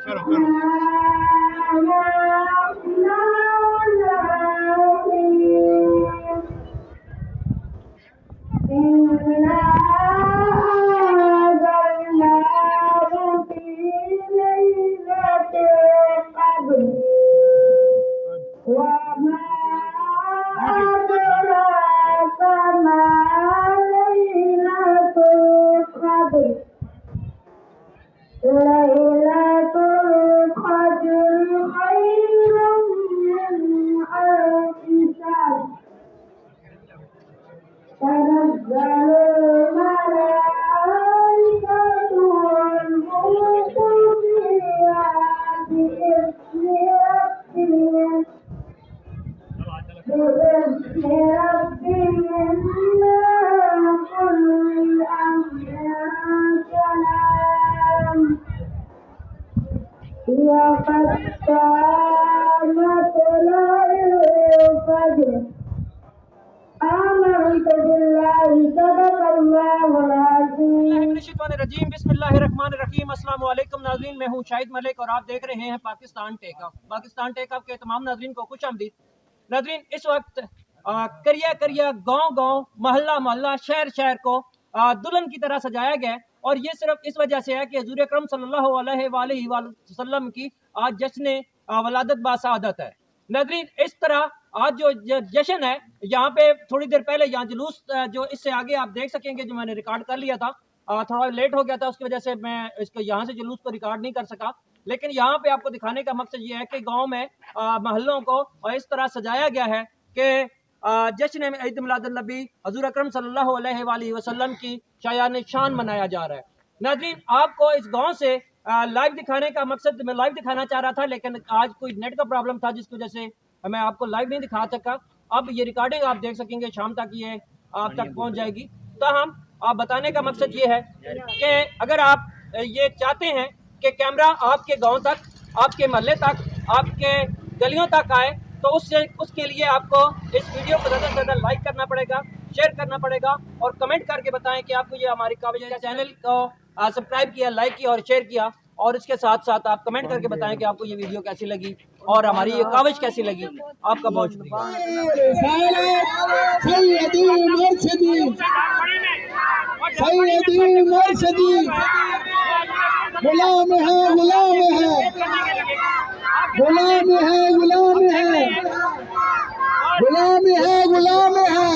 کرو کرو الرجیم بسم اللہ الرحمن الرحیم۔ السلام علیکم ناظرین، میں ہوں شاہد ملک اور آپ دیکھ رہے ہیں پاکستان ٹیک آف۔ پاکستان ٹیک آف کے تمام ناظرین کو خوش آمدید۔ ناظرین، اس وقت کریا گاؤں گاؤں محلہ محلہ شہر شہر کو دلہن کی طرح سجایا گیا ہے، اور یہ صرف اس وجہ سے ہے کہ حضور اکرم صلی اللہ علیہ وآلہ وسلم کی آج جشن ولادت باسعادت ہے۔ ناظرین، اس طرح آج جو جشن ہے، یہاں پہ تھوڑی دیر پہلے یہاں جلوس جو اس سے آگے آپ دیکھ سکیں گے، جو میں نے ریکارڈ کر لیا تھا، تھوڑا لیٹ ہو گیا تھا، اس کی وجہ سے میں اس کو یہاں سے جلوس کو ریکارڈ نہیں کر سکا، لیکن یہاں پہ آپ کو دکھانے کا مقصد یہ ہے کہ گاؤں میں محلوں کو اس طرح سجایا گیا ہے کہ جشن عید میلاد النبی حضور اکرم صلی اللہ علیہ وآلہ وسلم کی شایان شان منایا جا رہا ہے۔ ناظرین، آپ کو اس گاؤں سے لائیو دکھانے کا مقصد، میں لائیو دکھانا چاہ رہا تھا، لیکن آج کوئی نیٹ کا پرابلم تھا جس کی وجہ سے میں آپ کو لائیو نہیں دکھا سکا۔ اب یہ ریکارڈنگ آپ دیکھ سکیں گے، شام تک یہ آپ تک پہنچ جائے گی۔ تاہم آپ بتانے کا مقصد یہ ہے کہ اگر آپ یہ چاہتے ہیں کہ کیمرہ آپ کے گاؤں تک، آپ کے محلے تک، آپ کے گلیوں تک آئے، تو اس کے لیے آپ کو اس ویڈیو کو زیادہ سے زیادہ لائک کرنا پڑے گا، شیئر کرنا پڑے گا، اور کمنٹ کر کے بتائیں کہ آپ کو یہ ہماری کاوش چینل کو سبسکرائب کیا، لائک کیا اور شیئر کیا، اور اس کے ساتھ ساتھ آپ کمنٹ کر کے بتائیں کہ آپ کو یہ ویڈیو کیسی لگی اور ہماری یہ کاوش کیسی لگی۔ آپ کا بہت شکریہ۔ سیدی مرشدی غلام ہے، غلام ہے، غلام ہے، غلام ہے، غلام ہے، غلام ہے،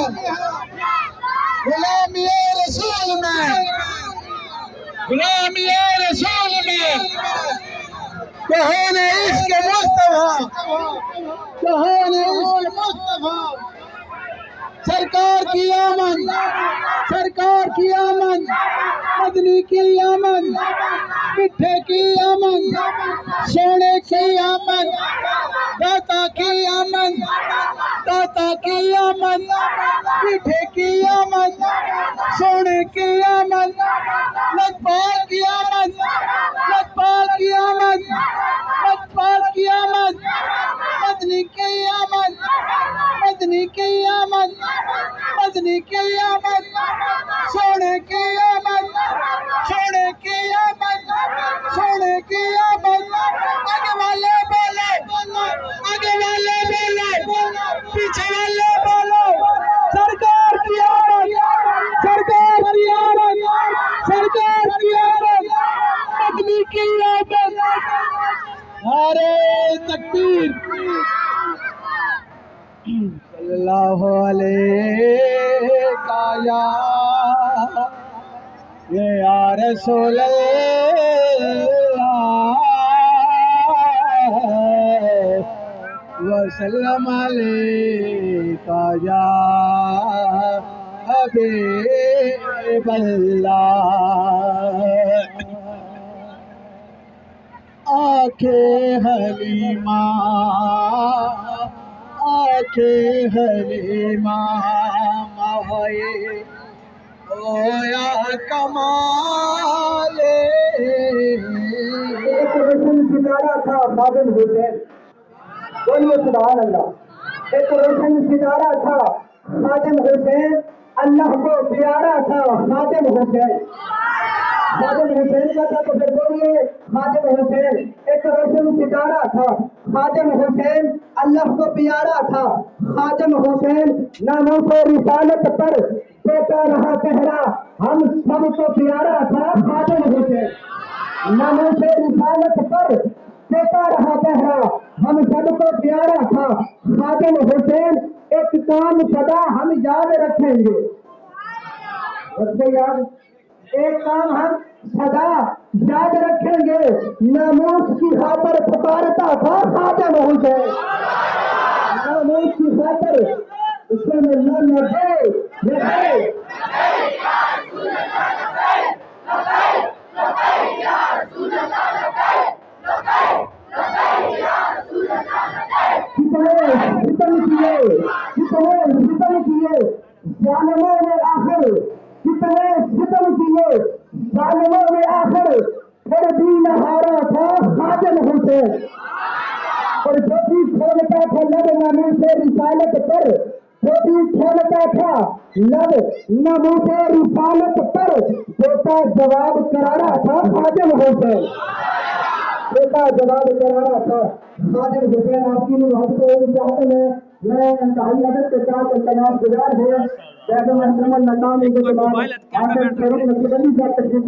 غلام رسول میں، غلام رسول میں، کہون عشق مصطفیٰ، کہون عشق مصطفیٰ، سرکار کی آمد، سرکار کی آمد، مدنی کی آمد، مٹھے کی آمد، سونے کی آمد، داتا کی آمد، داتا کی آمد، مٹھے کی آمد، سونے کی آمد، لجپال کی آمد، لجپال کی آمد، لجپال کی آمد، مدنی کی آمد، مدنی کی آمد، مدنی کی آمد، سونے کی آمد، سونے کی آمد، سونے کی آمد۔ آگے والے بولو، آگے والے بولو، پیچھے والے بولو، سرکار کی آمد، سرکار کی آمد، سرکار کی آمد، مدنی کی آمد۔ نعرہ تکبیر، صلی اللہ علیہ یا رسول اللہ وسلم علیکہ یا حبیب اللہ۔ آنکھیں حلیمہ، آنکھیں حلیمہ ماہے اویا کمال۔ ایک روشن ستارہ تھا خادم حسین، بولیے سبحان اللہ۔ ایک روشن ستارہ تھا خادم حسین، اللہ کو پیارا تھا خادم حسین۔ خادم حسین کا تھا تو پھر بولیے خادم حسین ایک روشن ستارہ تھا، خادم حسین اللہ کو پیارا تھا، خادم حسین ناموس رسالت پر دیتا رہا پہرا، ہم سب کو پیارا تھا خادم حسین، ناموس رسالت پر دیتا رہا پہرا، ہم سب کو پیارا تھا خادم حسین، ایک کام سدا ہم یاد رکھیں گے، رکھے یاد، ایک کام ہم سدا یاد رکھیں گے، ناموس کی خاطر پکارتا تھا خادم حسین، ناموس کی خاطر اس میں نہ دے ستم کیے ظالموں نے آخر، کتنے ستم کیے ظالموں نے آخر، پھر بھی نہ ہارا تھا خادم حسین، اور جو بھی کھولتا تھا لب ناموس رسالت پر، جو بھی کھولتا تھا لب ناموس رسالت پر، دیتا جواب کرارا تھا خادم حسین، دیتا جواب کرارا تھا خادم حسین۔ آپ کی محبت چاہتے ہیں، میں انتہائی عدد کے ساتھ انتظام گزار ہے جیسے محترم النظام آخر شروع نقشبندی کا تشریف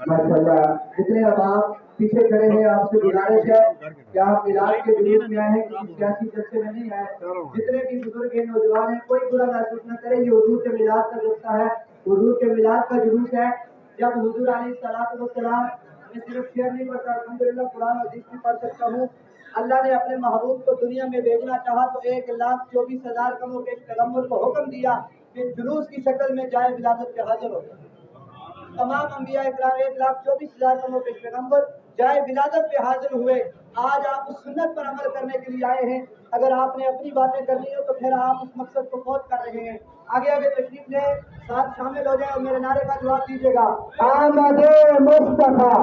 ماشاءاللہ، جتنے اب آپ پیچھے کھڑے ہیں آپ سے گزارش ہے کہ آپ میلاد کے جلوس میں آئے ہیں، کسی سیاسی جلسے میں نہیں آئے، جتنے بھی بزرگ ہیں نوجوان ہیں کوئی برا محسوس نہ کرے، یہ حضور کے میلاد کا جلسہ ہے، حضور کے میلاد کا جلوس ہے۔ جب حضور علیہ السلام میں صرف شعر نہیں پڑھتا، الحمدللہ قرآن اور حدیث بھی پڑھ سکتا ہوں، اللہ نے اپنے محبوب کو دنیا میں بھیجنا چاہا تو 1,24,000 کم و بیش پیغمبر کو حکم دیا کہ جلوس کی شکل میں جائے ولادت پہ حاضر ہو۔ تمام انبیاء اکرام 1,24,000 کم و بیش پیغمبر جائے ولادت پہ حاضر ہوئے۔ آج آپ اس سنت پر عمل کرنے کے لیے آئے ہیں، اگر آپ نے اپنی باتیں کرنی ہو تو پھر آپ اس مقصد کو فوت کر رہے ہیں۔ آگے تشریف لے، ساتھ شامل ہو جائے اور میرے نعرے کا جواب دیجیے گا، آمد مصطفیٰ۔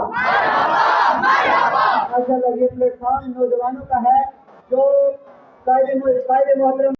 ماشاءاللہ، یہ پلیٹ فارم نوجوانوں کا ہے جو قائد محترم